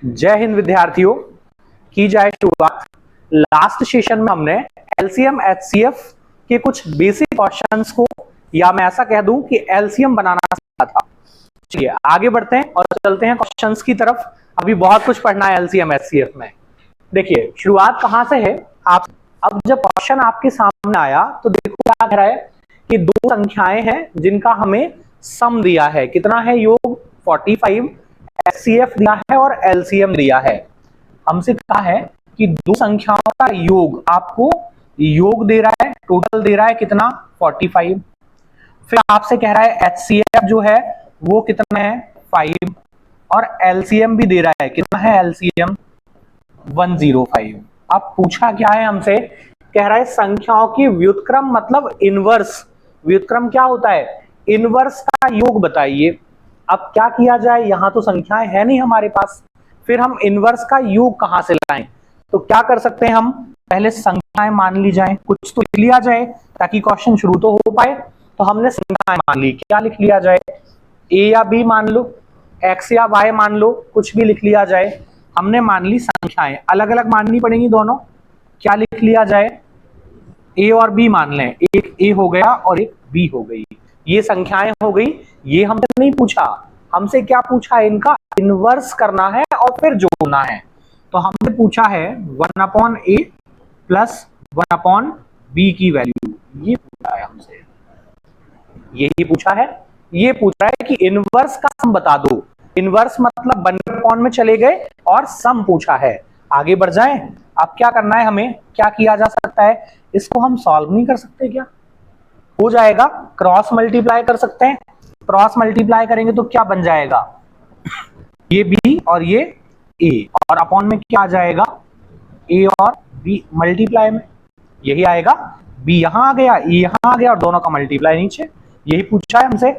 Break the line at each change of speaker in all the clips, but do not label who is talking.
जय हिंद विद्यार्थियों, की जाए शुरुआत। लास्ट सेशन में हमने एलसीएम एचसीएफ के कुछ बेसिक क्वेश्चंस को, या मैं ऐसा कह दूं कि एलसीएम बनाना सीखा था। चलिए आगे बढ़ते हैं और चलते हैं क्वेश्चंस की तरफ। अभी बहुत कुछ पढ़ना है एलसीएम एचसीएफ में। देखिए शुरुआत कहां से है। आप अब जब क्वेश्चन आपके सामने आया तो देखो क्या कह रहा है कि दो संख्याएं हैं जिनका हमें सम दिया है। कितना है योग 45, एचसीएफ दिया है और एलसीएम दिया है। हमसे कहा है कि दो संख्याओं का योग, आपको योग दे रहा है, टोटल दे रहा है कितना 45। फिर आपसे कह रहा है एचसीएफ जो है वो कितना है 5, और एलसीएम भी दे रहा है, कितना है एलसीएम 105। अब पूछा क्या है हमसे, कह रहा है संख्याओं की व्युत्क्रम मतलब इनवर्स। व्युत्क्रम क्या होता है, इनवर्स का योग बताइए। अब क्या किया जाए, यहां तो संख्याएं है नहीं हमारे पास, फिर हम इनवर्स का योग कहां से लाएं। तो क्या कर सकते हैं हम, पहले संख्याएं मान ली जाए, कुछ तो लिख लिया जाए ताकि क्वेश्चन शुरू तो हो पाए। तो हमने संख्याएं मान ली, क्या लिख लिया जाए, ए या बी मान लो, एक्स या वाई मान लो, कुछ भी लिख लिया जाए। हमने मान ली संख्याएं, अलग अलग माननी पड़ेंगी दोनों। क्या लिख लिया जाए, ए और बी मान लें, एक ए हो गया और एक बी हो गई। ये संख्याएं हो गई। ये हमसे नहीं पूछा, हमसे क्या पूछा है, इनका इनवर्स करना है और फिर जोड़ना है। तो हमने पूछा है 1/a प्लस 1/b की वैल्यू, ये पूछा है हमसे, यही पूछा है। ये पूछ रहा है कि इनवर्स का सम बता दो। इनवर्स मतलब 1/, में चले गए और सम पूछा है। आगे बढ़ जाएं। अब क्या करना है हमें, क्या किया जा सकता है, इसको हम सॉल्व नहीं कर सकते क्या, हो जाएगा, क्रॉस मल्टीप्लाई कर सकते हैं। क्रॉस मल्टीप्लाई करेंगे तो क्या बन जाएगा, ये बी और ये ए, और अपॉन में क्या आ जाएगा, ए और बी मल्टीप्लाई में यही आएगा। बी यहां आ गया, ए यहां आ गया, और दोनों का मल्टीप्लाई नीचे। यही पूछा है हमसे।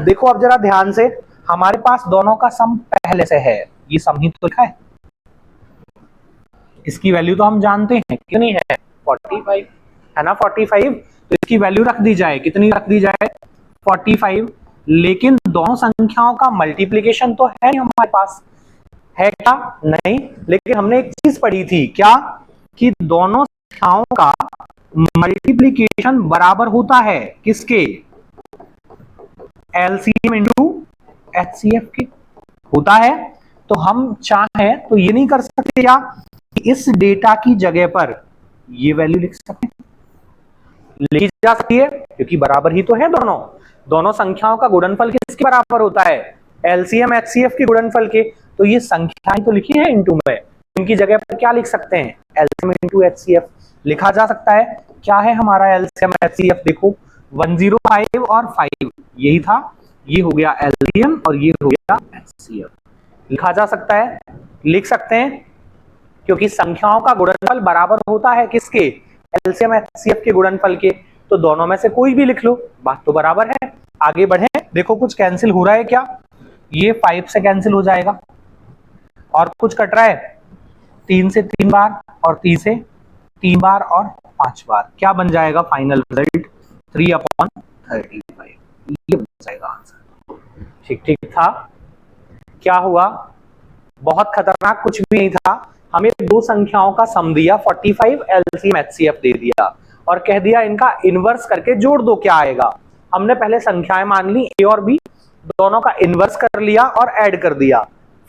देखो अब जरा ध्यान से, हमारे पास दोनों का सम पहले से है, ये सम ही तो लिखा है, इसकी वैल्यू तो हम जानते हैं कितनी है 45 है ना, 45। तो इसकी वैल्यू रख दी जाए, कितनी रख दी जाए 45। लेकिन दोनों संख्याओं का मल्टीप्लीकेशन तो है नहीं हमारे पास, है क्या, नहीं। लेकिन हमने एक चीज पढ़ी थी, क्या, कि दोनों संख्याओं का मल्टीप्लीकेशन बराबर होता है किसके, एलसीएम इंटू एचसीएफ के होता है। तो हम चाहें तो ये नहीं कर सकते क्या, इस डेटा की जगह पर ये वैल्यू लिख सकते हैं, लिखी जा सकती है, क्योंकि बराबर ही तो है दोनों। दोनों संख्याओं का गुणनफल किसके बराबर होता है, एलसीएम एचसीएफ के गुणनफल के। तो ये संख्याएं तो लिखी है इंटू में, इनकी जगह पर क्या लिख सकते हैं, एलसीएम इंटू एचसीएफ लिखा जा सकता है। क्या है हमारा एलसीएम एचसीएफ, देखो 105 और 5 यही था, ये हो गया एलसीएम और ये हो गया एचसीएफ। लिखा जा सकता है, लिख सकते हैं, क्योंकि संख्याओं का गुणनफल बराबर होता है किसके, एलसीएम एचसीएफ के गुणनफल के। तो दोनों में से कोई भी लिख लो, बात तो बराबर है। आगे बढ़े, देखो कुछ कैंसिल हो रहा है क्या, ये 5 से कैंसिल हो जाएगा, और कुछ कट रहा है 3 से 3 बार, और 3 से 3 बार, और 5 बार। क्या बन जाएगा फाइनल रिजल्ट 3/35, ये बन जाएगा आंसर। ठीक ठीक था, क्या हुआ, बहुत खतरनाक कुछ भी नहीं था। हमें दो संख्याओं का सम दिया 45, एलसीएम एचसीएफ दे दिया और कह दिया इनका इनवर्स करके जोड़ दो, क्या आएगा। हमने पहले संख्याएं मान ली ए और बी, दोनों का इनवर्स कर लिया और ऐड कर दिया।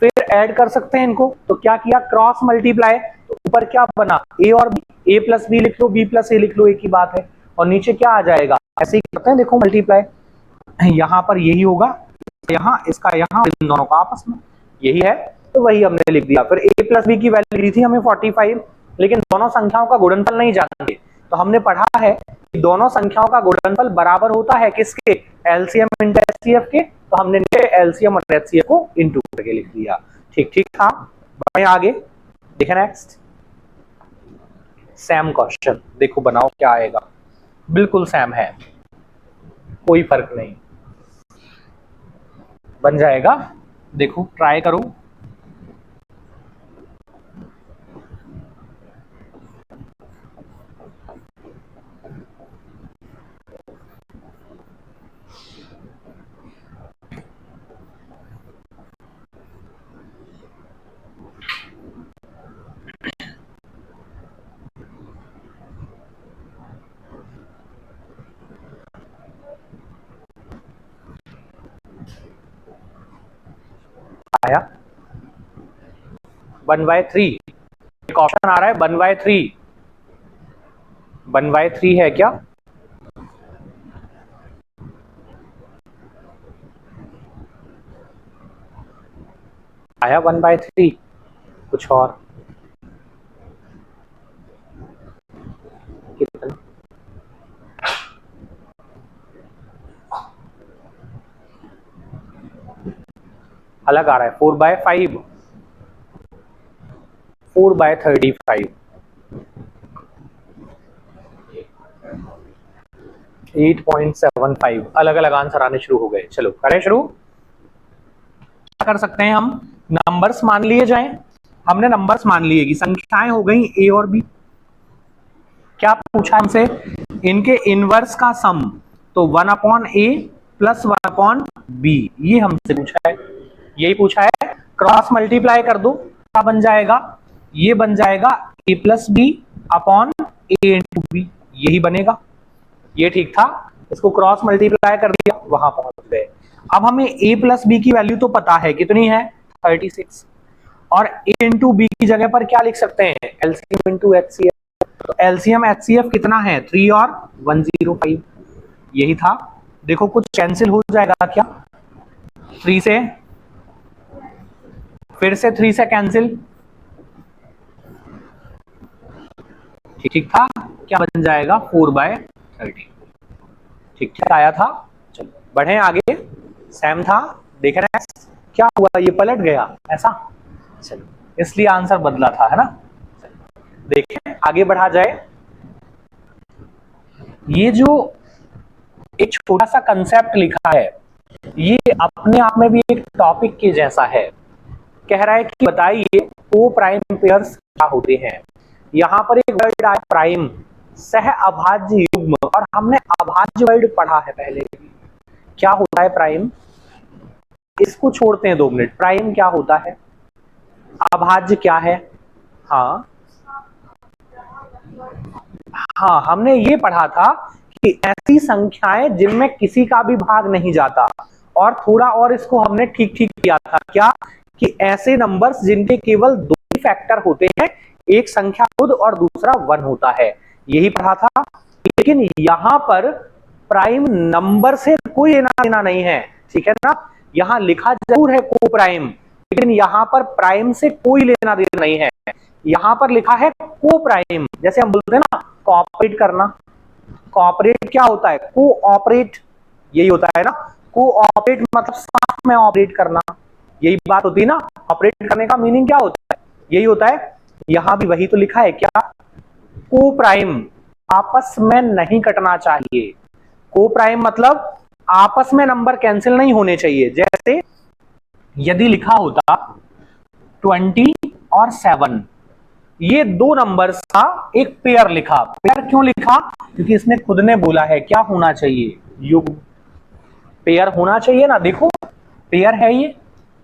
फिर ऐड कर सकते हैं इनको, तो क्या किया, क्रॉस मल्टीप्लाई। तो ऊपर क्या बना, ए और बी, ए प्लस बी लिख लो, बी प्लस ए लिख लो, एक ही बात है। और नीचे क्या आ जाएगा, ऐसे ही करते हैं, देखो मल्टीप्लाई, यहां पर यही होगा, यहां इसका यहां, इन दोनों का आपस में यही है, तो वही हमने लिख दिया। फिर a प्लस बी की वैल्यू दी थी हमें 45, लेकिन दोनों संख्याओं का गुणनफल नहीं जानते। तो हमने पढ़ा है कि दोनों संख्याओं का गुणनफल बराबर होता है किसके, एलसीएम इंटू एचसीएफ के। तो हमने एलसीएम और एचसीएफ को इंटू करके लिख दिया। ठीक ठीक था, बढ़े आगे, देखें नेक्स्ट सेम क्वेश्चन, देखो बनाओ क्या आएगा, बिल्कुल सेम है, कोई फर्क नहीं, बन जाएगा। देखो ट्राई करो, 1/3। एक ऑप्शन आ रहा है 1/3, 1/3 है क्या? आया 1/3? कुछ और? कितना? अलग आ रहा है 4/5, 4/35, 8.75। अलग अलग आंसर आने शुरू हो गए। चलो करें शुरू। क्या कर सकते हैं हम? नंबर्स मान लिए जाएं। हमने नंबर्स मान लिए कि संख्याएं हो गई ए और बी। क्या पूछा हमसे? इनके इनवर्स का सम, तो 1/a प्लस 1/b, ये हमसे पूछा है। यही पूछा है। क्रॉस मल्टीप्लाई कर दो, क्या बन जाएगा? ये बन जाएगा a plus B upon A into B, यही बनेगा। ये ठीक था। इसको क्रॉस मल्टीप्लाई कर दिया, वहां पहुंच गए। अब हमें a प्लस बी की वैल्यू तो पता है, कितनी है? 36। और a इंटू बी की जगह पर क्या लिख सकते हैं? LCM into HCF. तो एलसीएम एचसीएफ कितना है? 3 और 105, यही था। देखो कुछ कैंसिल हो जाएगा क्या? 3 से, फिर से 3 से कैंसिल, ठीक था। क्या बन जाएगा? 4/30। ठीक ठीक आया था। चलो बढ़े आगे। सेम था, देख रहे हैं क्या हुआ? ये पलट गया ऐसा। चलो इसलिए आंसर बदला था, है ना। देखें आगे बढ़ा जाए। ये जो एक छोटा सा कंसेप्ट लिखा है, ये अपने आप में भी एक टॉपिक के जैसा है। कह रहा है कि बताइए को प्राइम पेयर्स क्या होते हैं। यहां पर एक वर्ड आया प्राइम, सह अभाज्य युग्म, और हमने अभाज्य वर्ड पढ़ा है पहले। क्या होता है प्राइम? इसको छोड़ते हैं 2 मिनट। प्राइम क्या होता है? अभाज्य क्या है? हाँ हाँ, हमने ये पढ़ा था कि ऐसी संख्याएं जिनमें किसी का भी भाग नहीं जाता। और थोड़ा और इसको हमने ठीक ठीक किया था, क्या? कि ऐसे नंबर्स जिनके केवल 2 ही फैक्टर होते हैं, एक संख्या खुद और दूसरा 1 होता है, यही पढ़ा था। लेकिन यहां पर प्राइम नंबर से कोई लेना देना नहीं है, ठीक है ना। यहां लिखा जरूर है को प्राइम, लेकिन यहां पर प्राइम से कोई लेना देना नहीं है। यहां पर लिखा है को प्राइम, जैसे हम बोलते हैं ना कोऑपरेट करना। कोऑपरेट क्या होता है? कोऑपरेट, यही होता है ना। कोऑपरेट मतलब साथ में ऑपरेट करना, यही बात होती है ना। ऑपरेट करने का मीनिंग क्या होता है? यही होता है। यहां भी वही तो लिखा है, क्या? को प्राइम आपस में नहीं कटना चाहिए। को प्राइम मतलब आपस में नंबर कैंसिल नहीं होने चाहिए। जैसे यदि लिखा होता 20 और 7, ये 2 नंबर्स का एक पेयर लिखा। पेयर क्यों लिखा? क्योंकि इसने खुद ने बोला है क्या होना चाहिए? युग्म। पेयर होना चाहिए ना। देखो पेयर है, ये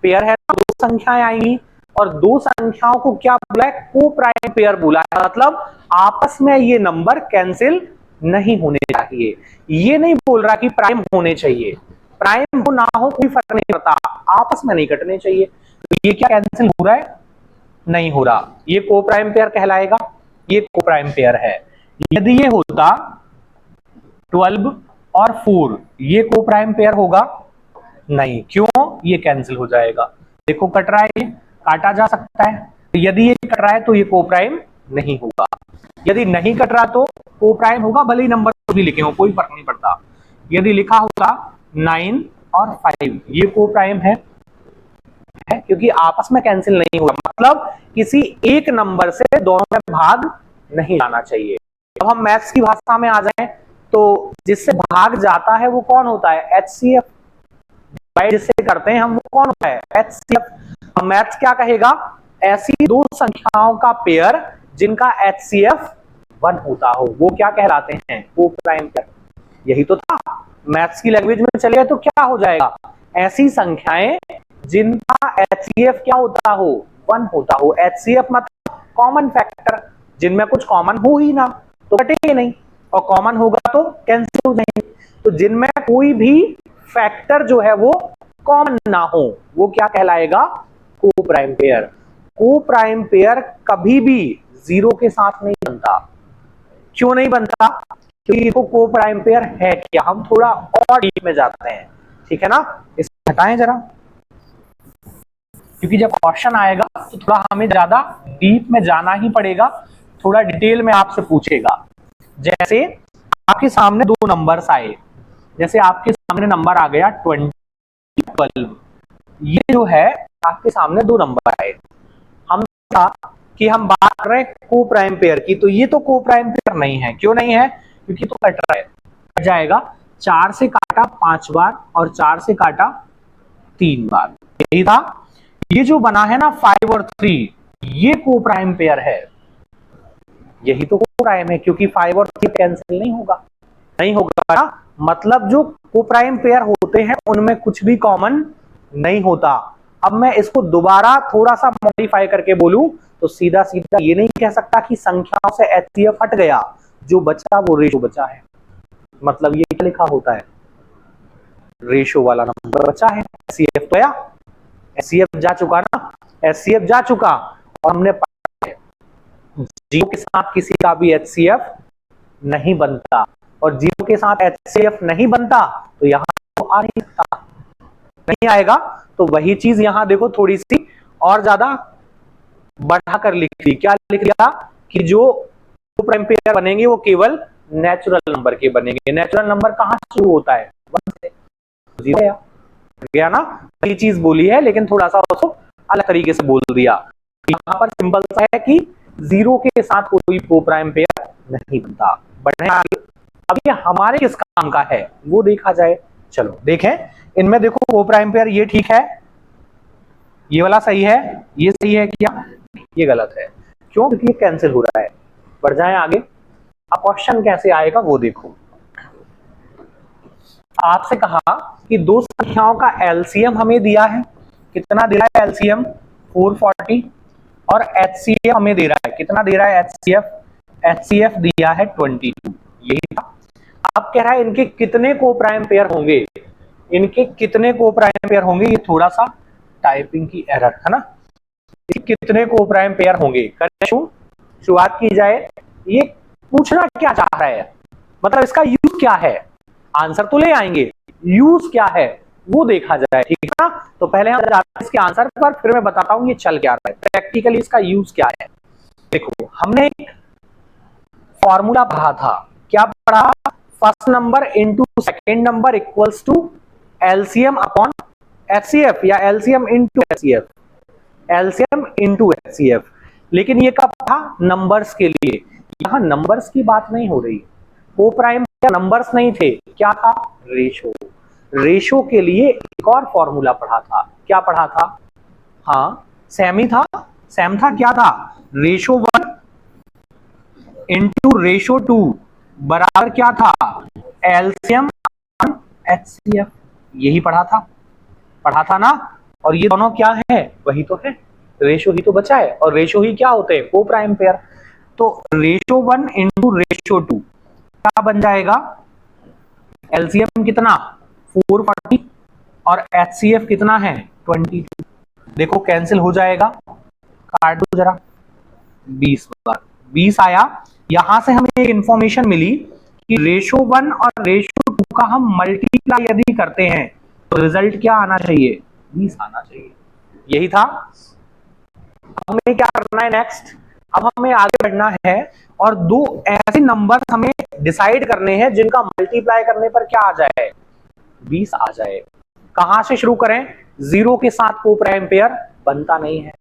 पेयर है, 2 संख्याएं आएंगी, और 2 संख्याओं को क्या बोला है? को प्राइम पेयर बोला है। मतलब आपस में ये नंबर कैंसिल नहीं होने चाहिए। ये नहीं बोल रहा कि प्राइम होने चाहिए। प्राइम हो ना हो कोई फर्क नहीं पड़ता, आपस में नहीं कटने चाहिए। तो ये क्या कैंसिल हो रहा है? नहीं हो रहा। ये को प्राइम पेयर कहलाएगा। ये को प्राइम पेयर है। यदि ये होता 12 और 4, ये को प्राइम पेयर होगा? नहीं। क्यों? ये कैंसिल हो जाएगा। देखो कट रहा है, ये काटा जा सकता है। तो यदि ये कट रहा है तो ये को प्राइम नहीं होगा। यदि नहीं कट रहा तो को प्राइम होगा, भले ही नंबर भी लिखे हो, कोई फर्क नहीं पड़ता। यदि लिखा होता 9 और 5, ये को प्राइम है, क्योंकि आपस में कैंसिल नहीं हुआ। मतलब किसी एक नंबर से दोनों में भाग नहीं जाना चाहिए। अब हम मैथ्स की भाषा में आ जाएं, तो जिससे भाग जाता है वो कौन होता है? एचसीएफ। जिससे करते हैं हम वो कौन होता है? एचसीएफ। मैथ्स क्या कहेगा? ऐसी 2 संख्याओं का पेयर जिनका एचसीएफ 1 होता हो, वो क्या कहलाते हैं? को प्राइम पेयर। यही तो था। मैथ्स की लैंग्वेज में चले गए तो क्या हो जाएगा? ऐसी संख्याएं जिनका एचसीएफ क्या होता हो? 1 होता हो। एचसीएफ मतलब कॉमन फैक्टर, जिनमें कुछ कॉमन हो ही ना तो कटेंगे नहीं, और कॉमन होगा तो कैंसिल हो जाएंगे। तो जिनमें कोई भी फैक्टर जो है वो कॉमन ना हो, वो क्या कहलाएगा? को प्राइम पेयर। को प्राइम पेयर कभी भी 0 के साथ नहीं बनता। क्यों नहीं बनता? क्योंकि देखो को प्राइम पेयर है क्या, हम थोड़ा और डीप में जाते हैं, ठीक है ना। इसे हटाएं जरा, क्योंकि जब क्वेश्चन आएगा तो थोड़ा हमें ज्यादा डीप में जाना ही पड़ेगा, थोड़ा डिटेल में आपसे पूछेगा। जैसे आपके सामने दो नंबर्स आए, जैसे आपके सामने नंबर आ गया 20, 12, ये जो है आपके सामने दो नंबर आए, हम था कि हम बात कर रहे हैं को प्राइम पेयर की, तो ये तो को प्राइम पेयर नहीं है। क्यों नहीं है? क्योंकि तो कट रहा है, कट जाएगा। 4 से काटा 5 बार और 4 से काटा 3 बार, यही था। ये जो बना है ना 5 और 3, ये को प्राइम पेयर है, यही तो को प्राइम है, क्योंकि 5 और 3 कैंसिल नहीं होगा, नहीं होगा ना। मतलब जो को प्राइम पेयर होते हैं उनमें कुछ भी कॉमन नहीं होता। अब मैं इसको दोबारा थोड़ा सा मॉडिफाई करके बोलूं तो सीधा सीधा ये नहीं कह सकता कि संख्याओं से एचसीएफ हट गया, जो बचा वो रेशो बचा है। मतलब ये क्या लिखा होता है, रेशो वाला नंबर बचा है, एचसीएफ तो गया, एचसीएफ जा चुका ना, एचसीएफ जा चुका। और हमने जीरो के साथ किसी का भी एचसीएफ नहीं बनता, और जीरो के साथ एचसीएफ नहीं बनता तो यहां तो आ नहीं सकता, नहीं आएगा। तो वही चीज यहां देखो थोड़ी सी और ज्यादा बढ़ाकर लिख दी। क्या लिख लिया कि जो प्राइम पेयर बनेंगे वो केवल नेचुरल नंबर के बनेंगे। नेचुरल नंबर कहां शुरू होता है? 1 से। जीरो गया ना, वही चीज बोली है लेकिन थोड़ा सा उसको अलग तरीके से बोल दिया। यहां पर सिंपल सा है कि जीरो के साथ कोई को प्राइम पेयर नहीं बनता। बढ़े आगे, अब ये हमारे किस काम का है वो देखा जाए। चलो देखें, इनमें देखो को प्राइम पेयर ये ठीक है, ये वाला सही है, ये सही है क्या? ये गलत है। क्यों? क्योंकि ये कैंसिल हो रहा है। बढ़ जाए आगे। अब क्वेश्चन कैसे आएगा वो देखो। आपसे कहा कि दो संख्याओं का एलसीएम हमें दिया है, कितना दे रहा है एलसीएम? 440, और एचसीएफ हमें दे रहा है, कितना दे रहा है एचसीएफ? एचसीएफ दिया है 22, यही था। अब कह रहा है इनके कितने को प्राइम पेयर होंगे, इनके कितने को प्राइम पेयर होंगे। ये थोड़ा सा टाइपिंग की एरर है ना, कितने को प्राइम पेयर होंगे। शुरुआत की जाए। ये पूछना क्या चाह रहा है, मतलब इसका यूज क्या है, आंसर तो ले आएंगे, यूज क्या है वो देखा जाए, ठीक है ना। तो पहले हम जाते हैं इसके आंसर पर, फिर मैं बताता हूं ये चल क्या रहा है, प्रैक्टिकली इसका यूज क्या है। देखो हमने एक फॉर्मूला पढ़ा था, क्या पढ़ा? First number into second number equals to LCM upon HCF, या LCM into HCF, LCM into HCF. लेकिन ये कब था? नंबर्स के लिए। यहां नंबर्स की बात नहीं हो रही, को प्राइम नंबर्स नहीं थे, क्या था? रेशो। रेशो के लिए एक और फॉर्मूला पढ़ा था, क्या पढ़ा था? हाँ सेम ही था, सेम था, क्या था? रेशो 1 इंटू रेशो 2 बराबर क्या था? LCM HCF. यही पढ़ा था ना। और ये दोनों क्या है? वही तो है, रेशो ही तो बचा है, और रेशो ही क्या होते हैं? को प्राइम पेयर। तो रेशो 1 इंटू रेशो 2 क्या बन जाएगा? एलसीएम कितना? 440, और एचसीएफ कितना है? 22। देखो कैंसिल हो जाएगा, काट दो जरा, 20 बार 20 आया। यहां से हमें एक इंफॉर्मेशन मिली कि रेशो 1 और रेशो 2 का हम मल्टीप्लाई यदि करते हैं तो रिजल्ट क्या आना चाहिए? 20 आना चाहिए, यही था। हमें क्या करना है नेक्स्ट? अब हमें आगे बढ़ना है और दो ऐसे नंबर हमें डिसाइड करने हैं जिनका मल्टीप्लाई करने पर क्या आ जाए? 20 आ जाए। कहां से शुरू करें? 0 के साथ को प्राइम पेयर बनता नहीं है।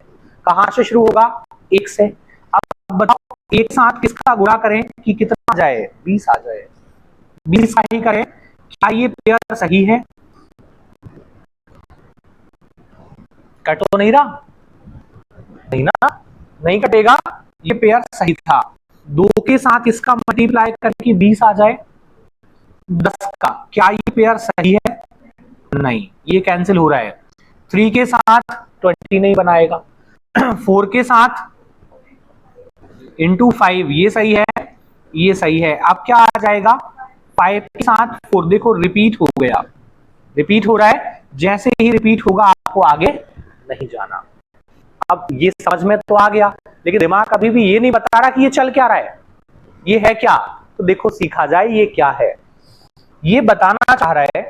कहां से शुरू होगा? 1 से। अब बताओ एक साथ किसका गुणा करें कि कितना आ जाए? 20 आ जाए। 20 का ही करें, क्या ये पेयर सही है? कट तो नहीं रहा, नहीं ना, नहीं कटेगा, ये पेयर सही था। 2 के साथ इसका मल्टीप्लाई करके 20 आ जाए, 10 का, क्या ये पेयर सही है? नहीं, ये कैंसिल हो रहा है। 3 के साथ 20 नहीं बनाएगा। 4 के साथ इंटू 5, ये सही है, ये सही है। अब क्या आ जाएगा? 5 के साथ 4, देखो रिपीट हो गया, रिपीट हो रहा है। जैसे ही रिपीट होगा आपको आगे नहीं जाना। अब ये समझ में तो आ गया, लेकिन दिमाग अभी भी ये नहीं बता रहा कि ये चल क्या रहा है, ये है क्या। तो देखो सीखा जाए ये क्या है। ये बताना चाह रहा है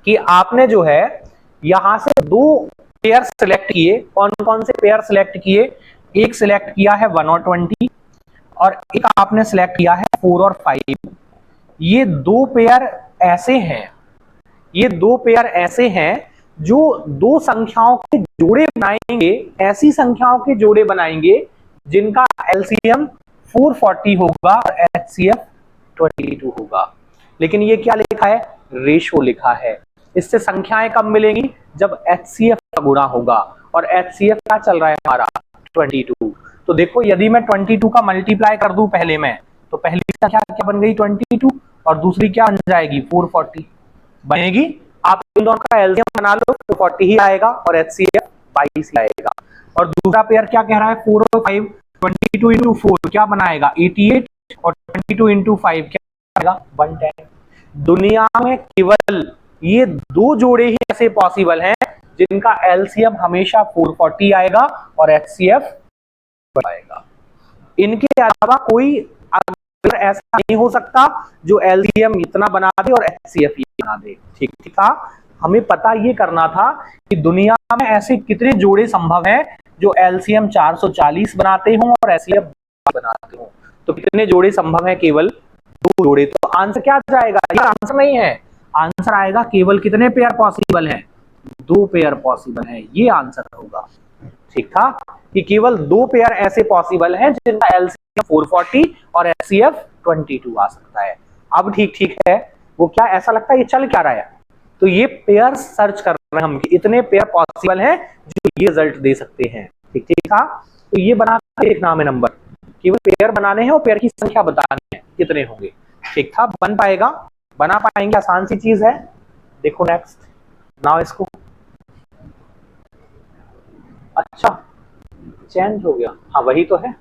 कि आपने जो है यहां से दो पेयर सिलेक्ट किए। कौन कौन से पेयर सिलेक्ट किए? एक सिलेक्ट किया है 1 और 20 और एक आपने सिलेक्ट किया है 4 और 5। ये दो पेयर ऐसे हैं, ये दो पेयर ऐसे हैं जो दो संख्याओं के जोड़े बनाएंगे, ऐसी संख्याओं के जोड़े बनाएंगे जिनका एलसीएम 440 होगा और एचसीएफ 22 होगा। लेकिन ये क्या लिखा है? रेशो लिखा है। इससे संख्याएं कब मिलेंगी? जब एचसीएफ का गुणा होगा, और एचसीएफ क्या चल रहा है हमारा? 22। तो देखो यदि मैं 22 का मल्टीप्लाई कर दूं पहले में, तो पहली संख्या क्या बन गई? 22, और दूसरी क्या बन जाएगी? 440 बनेगी। आप इन दोनों का एलसीएम बना लो, 440 ही आएगा और एचसीएफ 22 ही आएगा। और दूसरा पेयर क्या कह रहा है? 4 और 5, 22 इंटू 4 क्या बनाएगा? 88, और 22 इंटू 5 क्या आएगा? 110। दुनिया में केवल ये दो जोड़े ही ऐसे पॉसिबल हैं जिनका एलसीएम हमेशा 440 आएगा और एचसीएफ आएगा। इनके अलावा कोई अगर ऐसा नहीं हो सकता जो एलसीएम इतना बना दे और एचसीएफ ये बना दे। ठीक था, हमें पता ये करना था कि दुनिया में ऐसे कितने जोड़े संभव हैं जो एलसीएम 440 बनाते हों और एचसीएफ बनाते हों। तो कितने जोड़े संभव है? केवल दो जोड़े। तो आंसर क्या जाएगा? ये आंसर नहीं है, आंसर आएगा केवल कितने पेयर पॉसिबल हैं? दो पेयर पॉसिबल है, ये आंसर होगा। ठीक था, कि केवल दो पेयर ऐसे पॉसिबल हैं जिनका एलसीएम 440 और एचसीएफ 22 आ सकता है। अब ठीक है, वो क्या ऐसा लगता है ये चल क्या रहा है? तो ये पेयर सर्च कर रहे हैं हम कि इतने पेयर पॉसिबल हैं जो ये रिजल्ट दे सकते हैं। ठीक था, तो ये बना देखना हमें नंबर, केवल पेयर बनाने हैं और पेयर की संख्या बतानी है कितने होंगे। ठीक था, बन पाएगा, बना पाएंगे, आसान सी चीज है। देखो नेक्स्ट, नाउ इसको, अच्छा चेंज हो गया, हाँ वही तो है,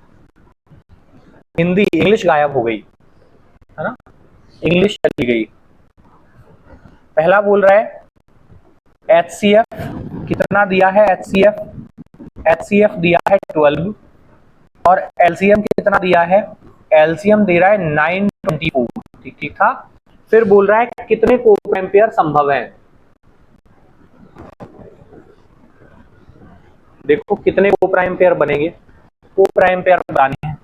हिंदी इंग्लिश गायब हो गई है ना, इंग्लिश चली गई। पहला बोल रहा है एचसीएफ कितना दिया है? एचसीएफ दिया है 12 और एलसीएम कितना दिया है? एलसीएम दे रहा है 924। ठीक था, फिर बोल रहा है कितने कोप्राइम पेयर संभव है? देखो कितने कोप्राइम पेयर बनेंगे, कोप्राइम पेयर बनाने हैं।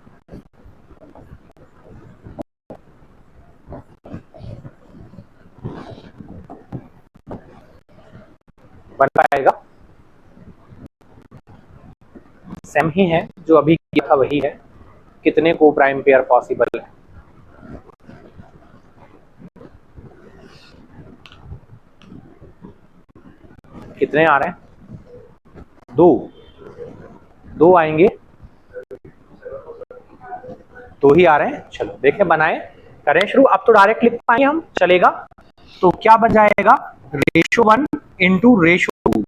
बन पाएगा, सेम ही है जो अभी किया था वही है। कितने कोप्राइम पेयर पॉसिबल है? कितने आ रहे हैं? दो आएंगे, दो ही आ रहे हैं। चलो देखें, बनाए, करें शुरू। अब तो डायरेक्ट लिख पाएंगे हम, चलेगा। तो क्या बन जाएगा? रेशो 1 इंटू रेशो 2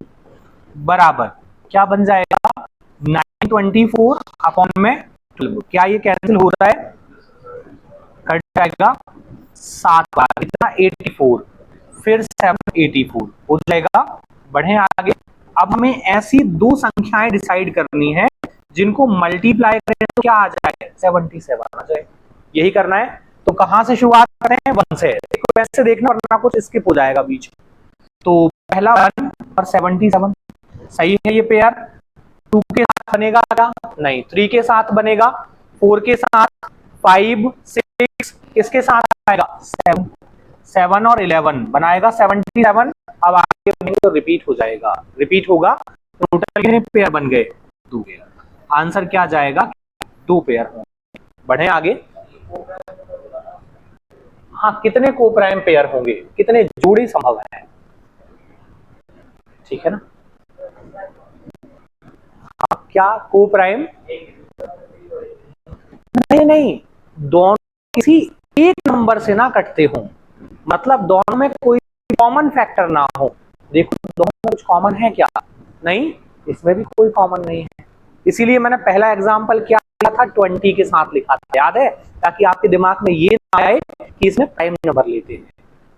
बराबर क्या बन जाएगा? 924 अपॉन में 12। क्या ये कैंसिल हो रहा है? कट जाएगा 7 बार, कितना? 84, फिर 784 हो जाएगा। बढ़े आगे, अब हमें ऐसी दो संख्याएं डिसाइड करनी है जिनको मल्टीप्लाई करें तो क्या आ जाए? 77 आ जाए। यही करना है। तो कहां से शुरुआत करें? 1 से। देखो वैसे देखना वरना कुछ स्किप हो जाएगा बीच। तो पहला 1 और 77 सही है। ये पेयर 2 के साथ बनेगा क्या? नहीं। 3 के साथ बनेगा, 4 के साथ, 5, 6 किसके साथ आएगा? 7 और 11 बनाएगा 77। अब आगे बनेंगे तो रिपीट हो जाएगा, रिपीट होगा। तो टोटल कितने पेयर बन गए? 2 पेयर। आंसर क्या जाएगा? 2 पेयर होंगे। बढ़े आगे, हाँ कितने कोप्राइम पेयर होंगे, कितने जोड़ी संभव है? ठीक है ना। हाँ, क्या कोप्राइम? नहीं, दोनों किसी एक नंबर से ना कटते हों, मतलब दोनों में कोई कॉमन फैक्टर ना हो। देखो दोनों में कुछ कॉमन है क्या? नहीं, इसमें भी कोई कॉमन नहीं है। इसीलिए मैंने पहला एग्जांपल क्या लिखा था? 20 के साथ लिखा था, याद है? ताकि आपके दिमाग में ये ना आए कि इसमें प्राइम नंबर लेते हैं।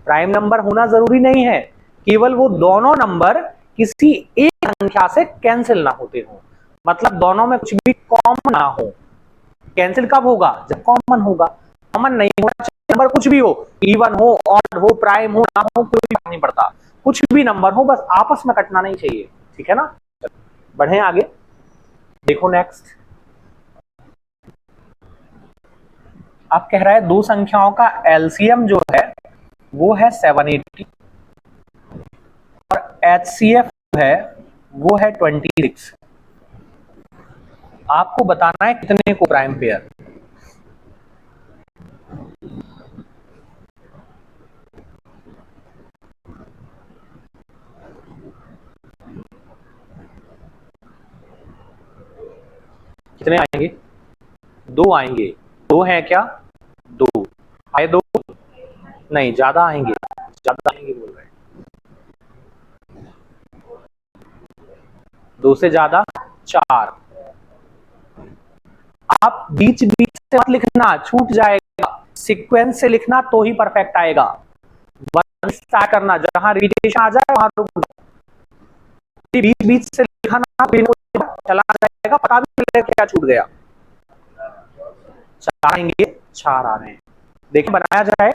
प्राइम नंबर होना जरूरी नहीं है, केवल वो दोनों नंबर किसी एक संख्या से कैंसिल ना होते हो, मतलब दोनों में कुछ भी कॉमन ना हो। कैंसिल कब होगा? जब कॉमन होगा। कॉमन नहीं होना चाहिए नंबर, कुछ भी हो, इवन हो, ऑड हो, प्राइम हो, ना हो, कोई फर्क नहीं पड़ता, कुछ भी नंबर हो, बस आपस में कटना नहीं चाहिए। ठीक है ना? बढ़े आगे, देखो नेक्स्ट। अब कह रहा है दो संख्याओं का एलसीएम जो है वो है 780 और एचसीएफ है वो है 26। आपको बताना है कितने को प्राइम पेयर। कितने आएंगे? दो आएंगे। दो है क्या? दो आए, दो नहीं, ज्यादा आएंगे, ज्यादा आएंगे बोल रहे हैं। दो से ज्यादा चार। आप बीच बीच से मत लिखना, छूट जाएगा। सीक्वेंस से लिखना तो ही परफेक्ट आएगा। वन स्टार्ट करना, जहां रिपीटेशन आ जाए वहां रुक जाओ। बीच बीच से लिखना चला जाएगा, पता भी नहीं चलेगा क्या छूट गया। चार आएंगे, चार आ रहे हैं। देखिए बनाया जाए,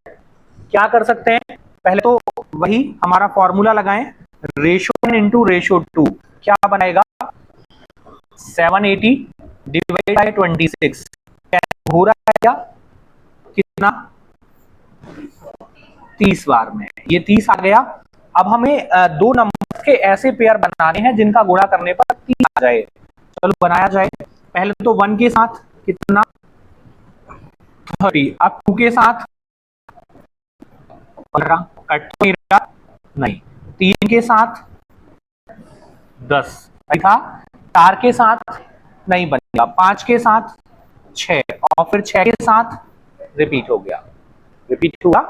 क्या कर सकते हैं? पहले तो वही हमारा फॉर्मूला लगाएं, रेशो 1 इंटू रेशो 2। क्या बनेगा? 780 डिवाइड बाय 26 हो रहा है क्या? कितना? 30 बार में ये 30 आ गया। अब हमें दो नंबर के ऐसे पेयर बनाने हैं जिनका गुणा करने पर 30 आ जाए। चलो बनाया जाए। पहले तो 1 के साथ कितना? 30। अब 2 के साथ 15, कट तो नहीं रहा, नहीं। 3 के साथ 10 था, 4 के साथ नहीं बनेगा, 5 के साथ 6 और फिर 6 के साथ रिपीट हो गया। रिपीट हुआ,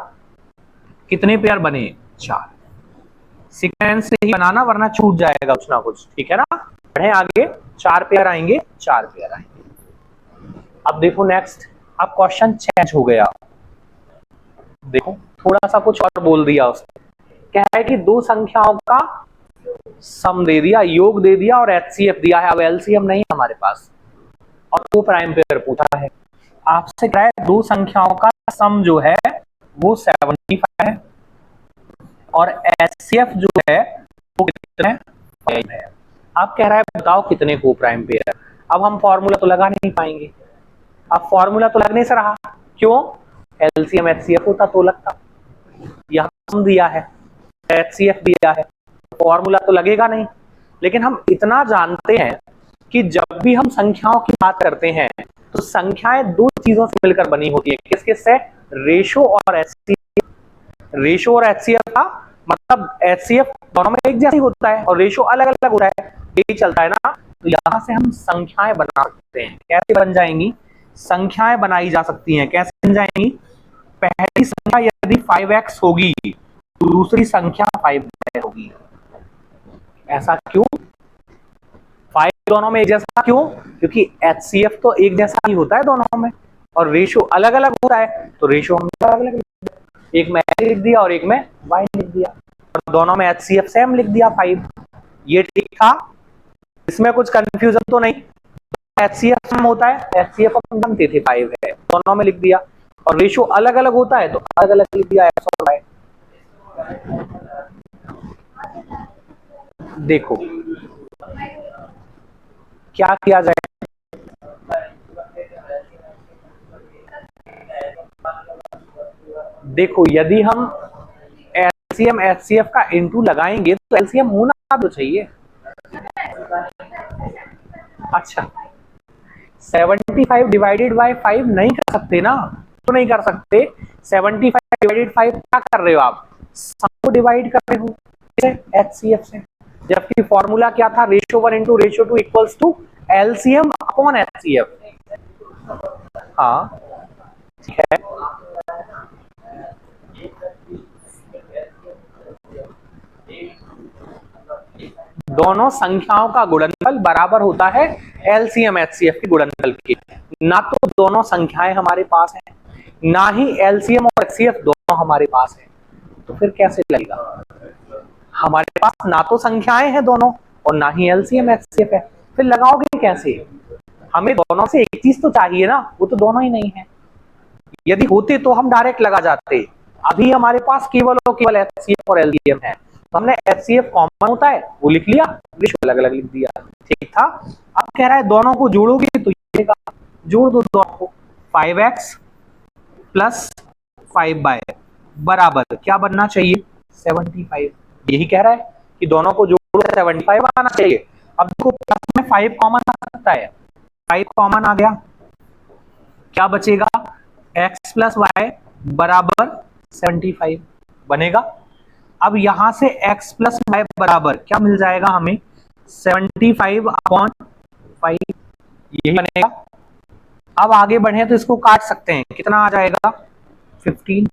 कितने पेयर बने? 4। सीक्वेंस से ही बनाना वरना छूट जाएगा कुछ ना कुछ। ठीक है ना? बढ़े आगे, 4 पेयर आएंगे, 4 पेयर आएंगे। अब देखो नेक्स्ट, अब क्वेश्चन चेंज हो गया। देखो थोड़ा सा कुछ और बोल दिया उसने। क्या है कि दो संख्याओं का सम दे दिया, योग दे दिया और एचसीएफ दिया है। अब एलसीएम नहीं है हमारे पास और वो प्राइम पेयर पूछा है। आपसे क्या है? दो संख्याओं का सम जो है वो 75 है और एचसीएफ जो है वो कितना है? 5 है। आप कह रहा है बताओ कितने को प्राइम पेयर। अब हम फॉर्मूला तो लगा नहीं पाएंगे। अब फॉर्मूला तो लगने से रहा, क्यों? एलसीएम एचसीएफ होता तो लगता। यहां सम दिया है, एचसीएफ दिया है, फॉर्मूला तो लगेगा नहीं। लेकिन हम इतना जानते हैं कि जब भी हम संख्याओं की बात करते हैं तो संख्याएं दो चीजों से मिलकर बनी होती है। किस किस से? रेशो और एचसीएफ। रेशो और एचसीएफ का मतलब एचसीएफ दोनों में एक जैसा ही होता है और रेशो अलग अलग होता है, यही चलता है ना। तो यहां से हम संख्याएं बना सकते हैं। कैसे बन जाएंगी? संख्याएं बनाई जा सकती हैं। कैसे बन जाएंगी? पहली संख्या यदि 5x होगी तो दूसरी संख्या 5y होगी। ऐसा क्यों? 5 दोनों में एक जैसा क्यों? क्योंकि एचसीएफ तो एक जैसा ही होता है दोनों में और रेशो अलग अलग होता है, तो रेशो हम अलग अलग, एक में x लिख दिया और एक में y लिख दिया और दोनों में एचसीएफ सेम लिख दिया 5। ये ठीक था, इसमें कुछ कंफ्यूजन तो नहीं। एचसीएफ सेम होता है, एचसीएफ हम जानते थे 5 है, दोनों में लिख दिया और रेशो अलग अलग होता है तो अलग अलग लिख दिया x और y। देखो क्या किया जाए? देखो यदि हम एलसीएम एचसीएफ का इनटू लगाएंगे तो एलसीएम होना तो चाहिए। अच्छा 75 डिवाइडेड बाय 5 नहीं कर सकते ना? तो नहीं कर सकते। 75 डिवाइडेड 5 क्या कर रहे हो आप? सम को डिवाइड कर रहे हो एचसीएफ से, जबकि फॉर्मूला क्या था? Ratio 1 into ratio 2 equals to LCM upon HCF. हाँ ठीक है। दोनों संख्याओं का गुणनफल बराबर होता है एलसीएम एचसीएफ के गुणनफल के। ना तो दोनों संख्याएं हमारे पास हैं, ना ही एलसीएम और एचसीएफ दोनों हमारे पास हैं, तो फिर कैसे लगेगा? हमारे पास ना तो संख्याएं हैं दोनों और ना ही एलसीएम एचसीएफ है, फिर लगाओगे कैसे? हमें दोनों से एक चीज तो चाहिए ना, वो तो दोनों ही नहीं है। यदि होते तो हम डायरेक्ट लगा जाते। अभी हमारे पास केवल और केवल एचसीएफ और एलसीएम है, तो हमने एचसीएफ कॉमन होता है वो लिख लिया, अलग अलग लिख दिया, ठीक था। अब कह रहा है दोनों को जोड़ोगे तो ये जोड़ दो दोनों को, 5x प्लस 5y बराबर क्या बनना चाहिए? 75। यही कह रहा है कि दोनों को जोड़ो 75 आना चाहिए। अब देखो प्लस में 5 कॉमन आ सकता है, 5 कॉमन आ गया, क्या बचेगा? x प्लस वाई बराबर 75 बनेगा। अब यहां से x प्लस वाई बराबर क्या मिल जाएगा हमें? 75 अपॉन 5, यही बनेगा। अब आगे बढ़े तो इसको काट सकते हैं, कितना आ जाएगा? 15।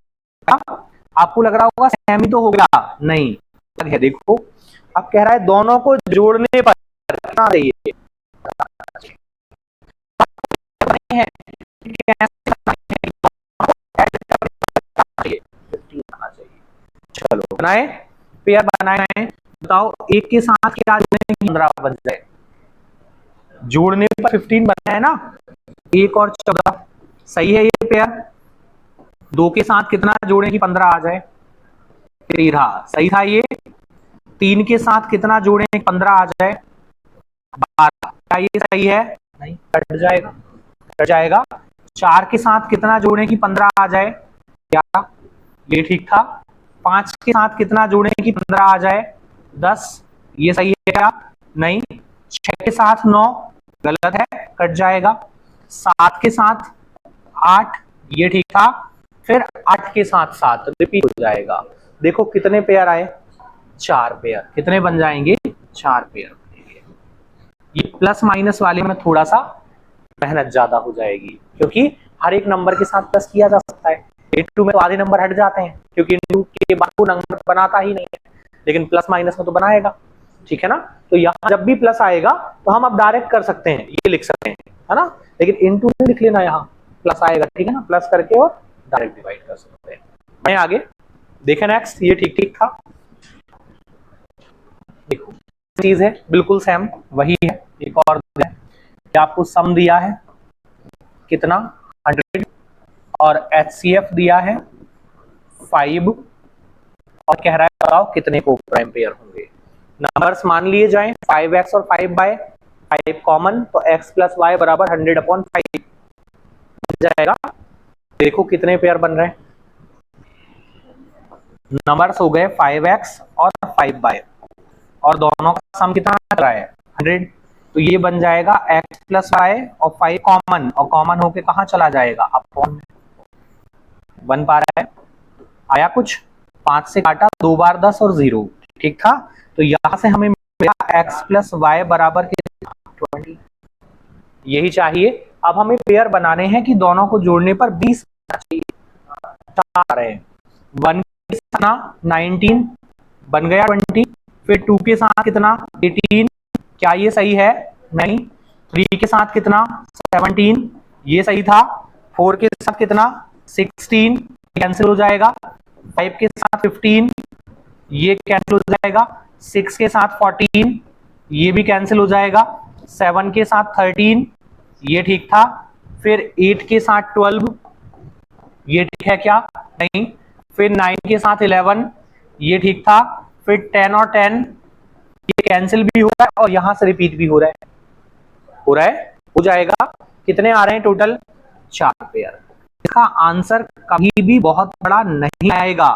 आपको लग रहा होगा सेम ही तो हो गया, नहीं है। देखो अब कह रहा है दोनों को जोड़ने पर कितना चाहिए है, चलो बनाए, पेयर बनाए, बताओ एक के साथ क्या जोड़ने की 15 बन जाए, जोड़ने पर 15 बना है ना, एक और 14 सही है ये पेयर। दो के साथ कितना जोड़े की 15 आ जाए? 13 सही था ये। तीन के साथ कितना जोड़े की 15 आ जाए? 12, क्या ये सही है? नहीं, कट जाएगा, कट जाएगा। चार के साथ कितना जोड़े की 15 आ जाए? 11, ये ठीक था। 5 के साथ कितना जोड़े की 15 आ जाए? 10, ये सही है क्या? नहीं। 6 के साथ 9 गलत है, कट जाएगा। 7 के साथ 8, ये ठीक था। फिर 8 के साथ 7 रिपीट हो जाएगा। देखो कितने पेयर आए? 4 पेयर। कितने बन जाएंगे? 4 पेयर बनेंगे। ये प्लस माइनस वाले में थोड़ा सा मेहनत ज्यादा हो जाएगी, क्योंकि हर एक नंबर के साथ प्लस किया जा सकता है। इंटू में तो आधे नंबर हट जाते हैं, क्योंकि इंटू के बाद वो नंबर बनाता ही नहीं है, लेकिन प्लस माइनस में तो बनाएगा, ठीक है ना। तो यहाँ जब भी प्लस आएगा तो हम अब डायरेक्ट कर सकते हैं, ये लिख सकते हैं, है ना, लेकिन इंटू नहीं लिख लेना, यहाँ प्लस आएगा, ठीक है ना, प्लस करके और डायरेक्ट डिवाइड कर सकते हैं। मैं आगे देखें नेक्स्ट, ये ठीक ठीक था। देखो चीज है बिल्कुल सेम वही है। एक और है कि आपको सम दिया है कितना? 100 और HCF दिया है 5 और कह रहा है बताओ कितने को प्राइम पेयर होंगे। नंबर्स मान लिए जाएं 5x और 5y, 5 कॉमन, तो x प्लस वाई बराबर 100 अपॉन 5 जाएगा। देखो कितने पेयर बन रहे हैं, नंबर्स हो गए 5x और 5y और दोनों का सम कितना आ रहा है? 100। तो ये बन जाएगा x प्लस वाई और 5 कॉमन, और कॉमन होके कहां चला जाएगा? अपॉन। बन पा रहा है? आया कुछ? 5 से काटा 2 बार 10 और 0, ठीक था। तो यहां से हमें मिला x प्लस वाई बराबर 20, यही चाहिए। अब हमें पेयर बनाने हैं कि दोनों को जोड़ने पर 20 चाहिए। 1 के साथ 19 बन गया 20, फिर 2 के साथ कितना? 18, क्या ये सही है? नहीं। 3 के साथ कितना? 17, ये सही था। 4 के साथ कितना? 16, कैंसिल हो जाएगा। 5 के साथ 15, ये कैंसिल हो जाएगा। 6 के साथ 14, ये भी कैंसिल हो जाएगा। 7 के साथ 13, ये ठीक था। फिर 8 के साथ 12, ये ठीक है क्या? नहीं। फिर 9 के साथ 11, ये ठीक था। फिर 10 और 10, ये कैंसिल भी हो रहा है और यहां से रिपीट भी हो रहा है, हो जाएगा। कितने आ रहे हैं टोटल? 4 पेयर। इसका आंसर कभी भी बहुत बड़ा नहीं आएगा,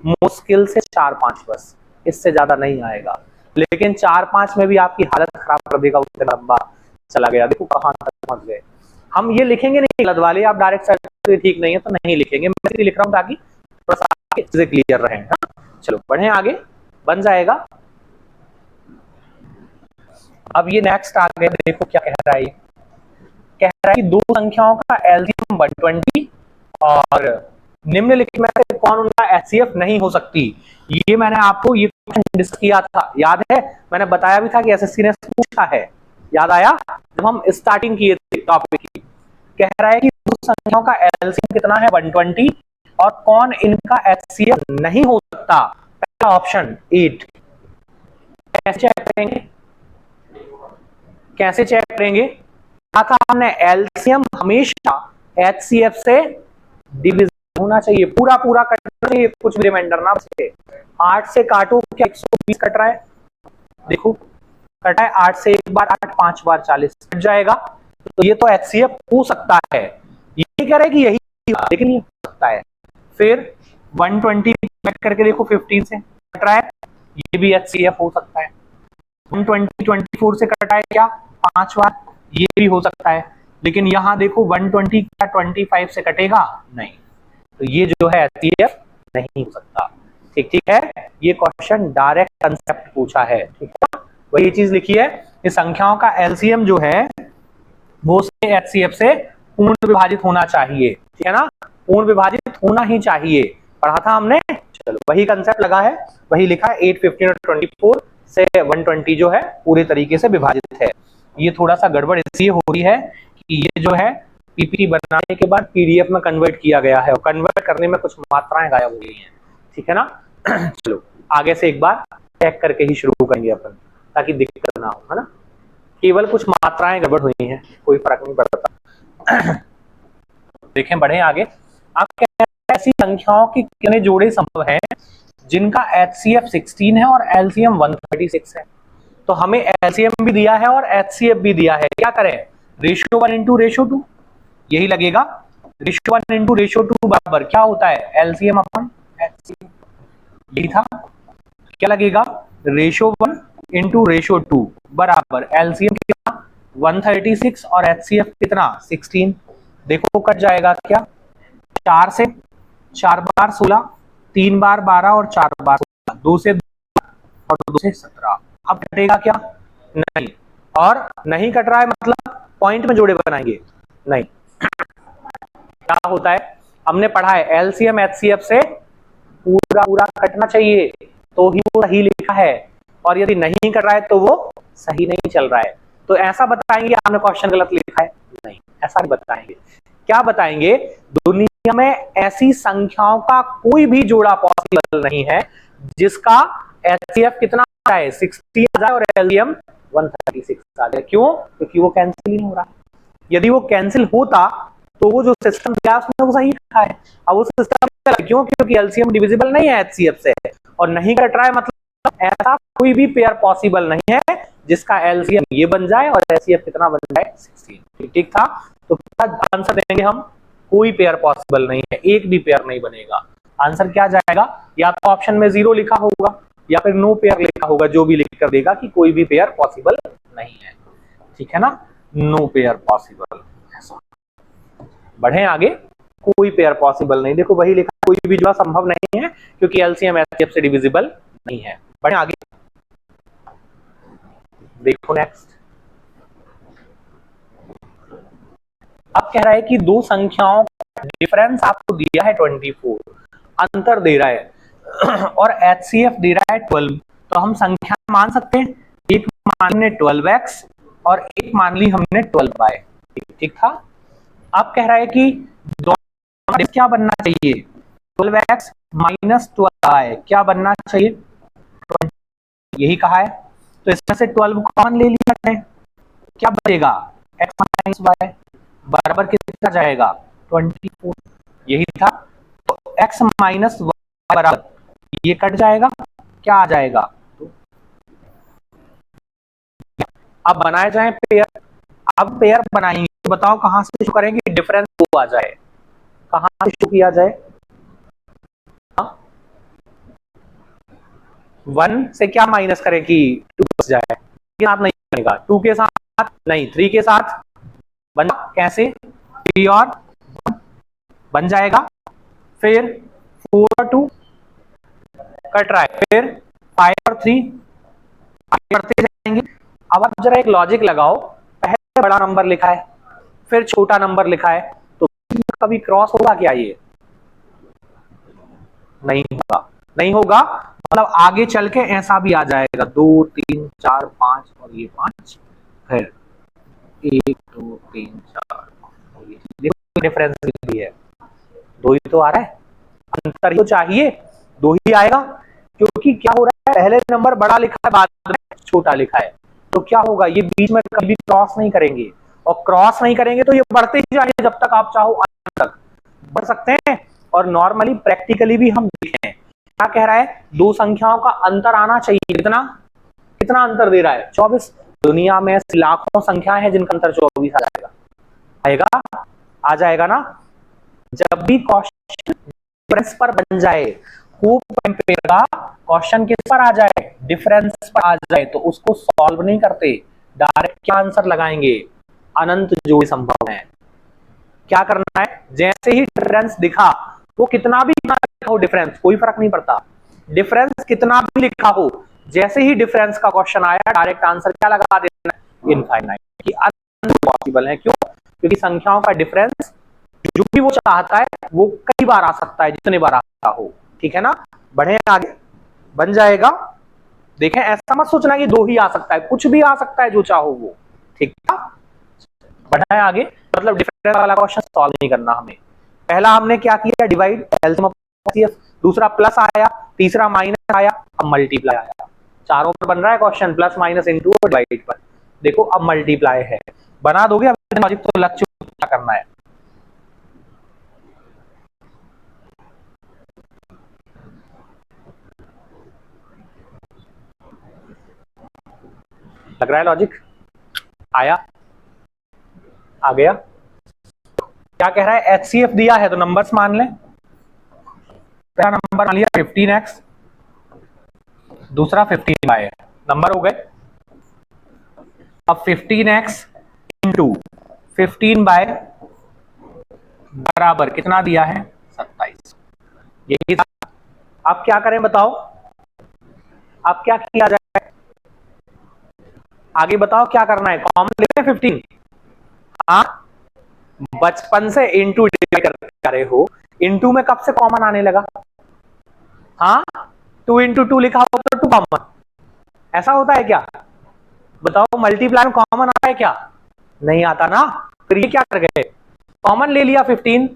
मुश्किल से 4-5, बस इससे ज्यादा नहीं आएगा। लेकिन 4-5 में भी आपकी हालत खराब कर देगा, उससे लंबा चला गया। देखो कहां तक पहुंच गए। हम ये लिखेंगे नहीं गलत वाले, आप डायरेक्ट सर्च ठीक नहीं है तो नहीं लिखेंगे, मैं लिख रहा हूं ताकि थोड़ा सा चीजें क्लियर रहे। चलो बढ़े आगे, बन जाएगा। अब ये नेक्स्ट आ गए, देखो क्या कह रहा है। ये कह रहा है कि दो संख्याओं का एलसीएम 120 और निम्नलिखित में से कौन उनका एचसीएफ नहीं हो सकती। ये मैंने आपको ये क्वेश्चन डिस्कस किया था, याद है? मैंने बताया भी था कि एसएससी ने पूछा है, याद आया जब हम स्टार्टिंग किए थे टॉपिक की। कह रहा है कि दो संख्याओं का एलसीएम कितना है? 120 और कौन इनका एचसीएफ नहीं हो सकता। ऑप्शन 8। कैसे चेक करेंगे, कैसे चेक करेंगे? कहा था हमने एलसीएम हमेशा एचसीएफ से डिविजिबल होना चाहिए, पूरा पूरा कटना चाहिए, कुछ भी रिमाइंडर ना बचे। 8 से काटो, क्या 120 कट रहा है? देखो कटा है 8 से, एक बार 8, 5 बार 40 कट जाएगा। तो ये तो एचसीएफ हो सकता है, ये नहीं कह रहे कि यही, लेकिन ये हो सकता है। फिर 120 कट करके देखो 15 से कट रहा है, ये भी एचसीएफ हो सकता है। 120 24 से कटा है क्या 5 बार, ये भी हो सकता है। लेकिन यहां देखो 120 का 25 से कटेगा नहीं, तो ये जो है एचसीएफ नहीं हो सकता। ठीक ठीक है, ये क्वेश्चन डायरेक्ट कंसेप्ट पूछा है, ठीक है। वही चीज लिखी है कि संख्याओं का एलसीएम जो है वो एचसीएफ से पूर्ण विभाजित होना चाहिए, ठीक है ना, पूर्ण विभाजित होना ही चाहिए, पढ़ा था हमने। चलो वही कंसेप्ट लगा है, वही लिखा है 8, 15 और 24 से 120 जो है पूरे तरीके से विभाजित है। ये थोड़ा सा गड़बड़ इसलिए हो रही है कि ये जो है पीपीटी बनाने के बाद पीडीएफ में कन्वर्ट किया गया है, और कन्वर्ट करने में कुछ मात्राएं गायब हो गई हैं, ठीक है ना। चलो आगे से एक बार चेक करके ही शुरू करेंगे अपन, ताकि दिक्कत ना हो, है ना। केवल कुछ मात्राएं गड़बड़ हुई हैं, कोई फर्क नहीं पड़ता। देखें बढ़े आगे। आप कह ऐसी संख्याओं के कितने जोड़े संभव हैं जिनका एचसीएफ 16 है और एलसीएम 136 है? तो हमें एलसीएम भी दिया है और एचसीएफ भी दिया है, क्या करें? रेशियो 1 इंटू रेशियो 2, यही लगेगा। रेशियो 1 इंटू रेशियो 2 बराबर क्या होता है? एलसीएम अपन एचसीएफ, यही था। क्या लगेगा? रेशियो 1 इंटू रेशियो 2 बराबर एलसीएम कितना 136 और एचसीएफ कितना 16। देखो कट जाएगा क्या, 4 से 4 बार 16, 3 बार 12 और 4 बार 16, 2 से 2 और 2 से 17। अब कटेगा क्या? नहीं। और नहीं कट रहा है मतलब पॉइंट में जोड़े बनाएंगे? नहीं। क्या होता है, हमने पढ़ा है एलसीएम एचसीएफ से पूरा पूरा कटना चाहिए तो ही वो सही लिखा है, और यदि नहीं कट रहा है तो वो सही नहीं चल रहा है। तो ऐसा बताएंगे आपने क्वेश्चन गलत लिखा है? नहीं, ऐसा नहीं बताएंगे। क्या बताएंगे? दुनिया में ऐसी संख्याओं का कोई भी जोड़ा पॉसिबल नहीं है जिसका एचसीएफ कितना आ जाए 16 आ जाए और एलसीएम 136 आ जाए। क्यों? क्योंकि वो कैंसिल ही नहीं हो रहा। यदि वो कैंसिल होता तो वो जो सिस्टम दिया उसमें वो सही लिखा है। अब वो सिस्टम क्यों? क्योंकि एलसीएम डिविजिबल नहीं है एचसीएफ से, और नहीं कट रहा है मतलब ऐसा कोई भी पेयर पॉसिबल नहीं है जिसका एलसीएम ये बन जाए और एचसीएफ कितना बन जाए 16। ठीक था, तो आंसर देंगे हम कोई पेयर पॉसिबल नहीं है, एक भी पेयर नहीं बनेगा। आंसर क्या जाएगा? या तो ऑप्शन में 0 लिखा होगा या फिर नो पेयर लिखा होगा, जो भी लिख कर देगा कि कोई भी पेयर पॉसिबल नहीं है, ठीक है ना, नो पेयर पॉसिबल। बढ़े आगे, कोई पेयर पॉसिबल नहीं, देखो वही लिखा, कोई भी जोड़ा संभव नहीं है क्योंकि एलसीएम एचसीएफ से डिविजिबल नहीं है। बढ़े आगे, देखो नेक्स्ट। अब कह रहा है कि दो संख्याओं का डिफरेंस आपको दिया है 24, अंतर दे रहा है और एचसीएफ दे रहा है 12। तो हम संख्या मान सकते हैं, एक मान हमने 12x और एक मान ली हमने 12y, ठीक था। अब कह रहा है कि दोनों क्या बनना चाहिए? 12x माइनस 12y क्या बनना चाहिए? 20, यही कहा है। तो इसमें से 12 कॉमन ले लिया है, क्या बचेगा? x माइनस y बराबर कितना जाएगा? 24, यही था। तो x माइनस y बराबर ये कट जाएगा, क्या आ जाएगा? अब बनाए जाए पेयर। अब पेयर बनाएंगे, बताओ कहां से शुरू करेंगे? डिफरेंस को आ जाए, कहां से शुरू किया जाए? 1 से क्या माइनस करें कि 2 बच जाए? के साथ नहीं बनेगा, 2 के साथ नहीं, 3 के साथ बन, कैसे? 3 और 1 बन जाएगा, फिर 4 और 2 कट रहा है, फिर 5 और 3 करते जाएंगे। अब आप जरा एक लॉजिक लगाओ, पहले बड़ा नंबर लिखा है फिर छोटा नंबर लिखा है, तो कभी क्रॉस होगा क्या? ये नहीं होगा, नहीं होगा, मतलब आगे चल के ऐसा भी आ जाएगा 2 3 4 5 और ये 5, फिर 1 2 3 4, देखो डिफरेंस भी है, 2 ही तो आ रहा है, अंतर ही तो चाहिए, 2 ही आएगा। क्योंकि क्या हो रहा है, पहले नंबर बड़ा लिखा है, बाद में छोटा लिखा है, तो क्या होगा, ये बीच में कभी क्रॉस नहीं करेंगे, और क्रॉस नहीं करेंगे तो ये बढ़ते ही जाएंगे जब तक आप चाहो अंत तक बढ़ सकते हैं। और नॉर्मली प्रैक्टिकली भी हम देखें, क्या कह रहा है, दो संख्याओं का अंतर आना चाहिए, कितना कितना अंतर दे रहा है, 24। दुनिया में लाखों संख्याएं हैं जिनका अंतर 24 आ जाएगा, आएगा, आ जाएगा ना। जब भी क्वेश्चन डिफरेंस पर बन जाए, का क्वेश्चन किस पर आ जाए, डिफरेंस पर आ जाए, तो उसको सॉल्व नहीं करते, डायरेक्ट क्या आंसर लगाएंगे, अनंत जोड़ी संभव है। क्या करना है, जैसे ही डिफरेंस दिखा, वो कितना भी लिखा हो डिफरेंस, कोई फर्क नहीं पड़ता, डिफरेंस कितना भी लिखा हो, जैसे ही डिफरेंस का क्वेश्चन आया, डायरेक्ट आंसर क्या लगा देना, इनफाइनाइट, कि अनंत पॉसिबल है। क्यों, क्योंकि संख्याओं का डिफरेंस जो भी वो चाहता है वो कई बार आ सकता है, जितने बार आता हो, ठीक है ना। बढ़े आगे, बन जाएगा। देखें, ऐसा मत सोचना कि दो ही आ सकता है, कुछ भी आ सकता है जो चाहो वो, ठीक है। बढ़ाएं आगे, मतलब डिफरेंस वाला क्वेश्चन सॉल्व नहीं करना हमें। पहला हमने क्या किया, डिवाइड, एलसीएम ऑफ एचसीएफ, दूसरा प्लस आया, तीसरा माइनस आया, अब मल्टीप्लाई आया। चारों पर बन रहा है क्वेश्चन, प्लस माइनस इंटू और डिवाइड पर। देखो अब मल्टीप्लाई है, बना दोगे, अब लॉजिक तो लक्ष्य क्या करना है। लग रहा है लॉजिक आया, आ गया। क्या कह रहा है, एचसीएफ दिया है तो नंबर्स मान लें। पहला नंबर मान लिया 15x, दूसरा 15y, नंबर हो गए। अब 15x इंटू 15y बराबर कितना दिया है, 27, यही था। अब क्या करें बताओ, अब क्या किया जाए, आगे बताओ क्या करना है, कॉमन लेते हैं 15। हाँ, बचपन से इंटू डिवाइड कर रहे हो, इंटू में कब से कॉमन आने लगा, हाँ 2 इंटू 2 लिखा हो तो 2 कॉमन, ऐसा होता है क्या, बताओ, मल्टीप्लाई में कॉमन आता है क्या, नहीं आता ना। फिर ये क्या कर गए, कॉमन ले लिया 15,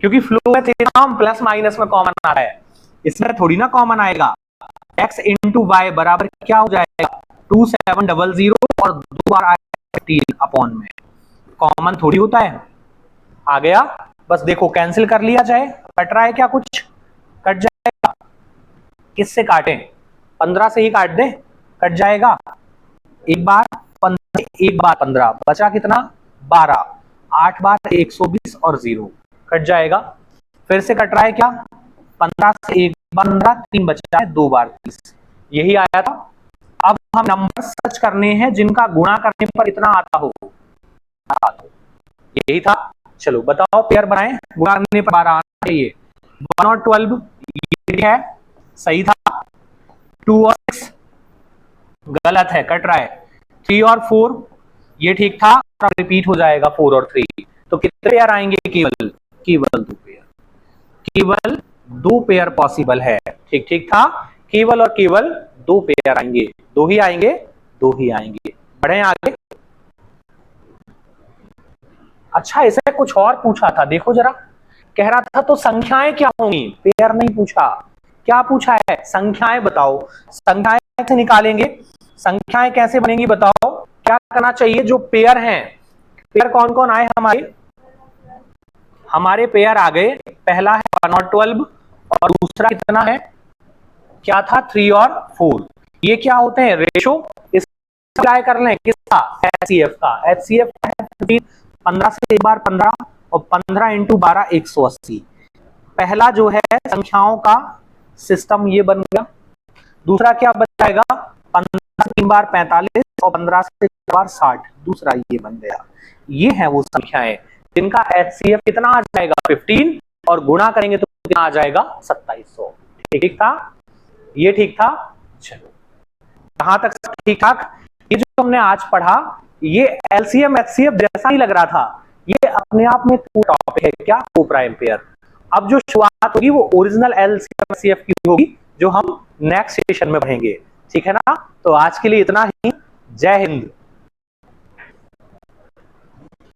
क्योंकि फ्लो में थ्योरम प्लस माइनस में कॉमन आ रहा है, इसमें थोड़ी ना कॉमन आएगा। x इंटू वाई बराबर क्या हो जाएगा, 2700, और 2 बार आएगा 15 अपॉन में, कॉमन थोड़ी होता है। आ गया, बस देखो कैंसिल कर लिया जाए, कट रहा है क्या, कुछ कट जाएगा, किससे काटें, 15 से ही काट दे, कट जाएगा। एक बार 15, एक बार 15, बचा कितना 12, 8 बार 120 और 0 कट जाएगा। फिर से कट रहा है क्या, 15 से एक बार 15, 3 बचा है, 2 बार 30, यही आया था। अब हम नंबर सर्च करने हैं जिनका गुणा करने पर इतना आता हो, यही था। चलो बताओ, पेयर बनाएं, गुणा करने पर 12 आना चाहिए। 1 और 12 ये है, सही था। 2 और 6 गलत है, कट रहा है। 3 और 4 ये ठीक था, और रिपीट हो जाएगा 4 और 3, तो कितने पेयर आएंगे, केवल केवल 2 पेयर, केवल 2 पेयर पॉसिबल है, ठीक ठीक था, केवल और केवल 2 पेयर आएंगे, 2 ही आएंगे, 2 ही आएंगे। बढ़े आगे। अच्छा, इसे कुछ और पूछा था, देखो जरा, कह रहा था तो संख्याएं क्या होंगी, पेयर नहीं पूछा, क्या पूछा है, संख्याएं बताओ, संख्याएं कैसे निकालेंगे, संख्याएं कैसे बनेंगी बताओ, क्या करना चाहिए, जो पेयर हैं, पेयर कौन कौन आए हमारे पेयर आ गए, पहला है 1 और 12, और दूसरा कितना है, क्या था 3 और 4, ये क्या होते हैं, रेशो, इस अप्लाई कर लें, किसका, एचसीएफ का, एचसीएफ 15 से एक बार 15, और 15 इंटू 12 180, पहला जो है संख्याओं का सिस्टम ये बन गया। दूसरा क्या बन जाएगा, 15 से 3 बार 45, और 15 से 4 बार 60, दूसरा ये बन गया। ये है वो संख्याएं जिनका एचसीएफ कितना आ जाएगा 15, और गुणा करेंगे तो कितना आ जाएगा 2700, ठीक था, ये ठीक था। चलो कहां तक ठीक ठाक। ये जो हमने आज पढ़ा, ये एलसीएम एचसीएफ जैसा ही लग रहा था, ये अपने आप में टॉपिक है, क्या, को प्राइम पेयर। अब जो शुरुआत होगी वो ओरिजिनल एलसीएम एचसीएफ की होगी, जो हम नेक्स्ट सेशन में पढ़ेंगे, ठीक है ना। तो आज के लिए इतना ही, जय हिंद।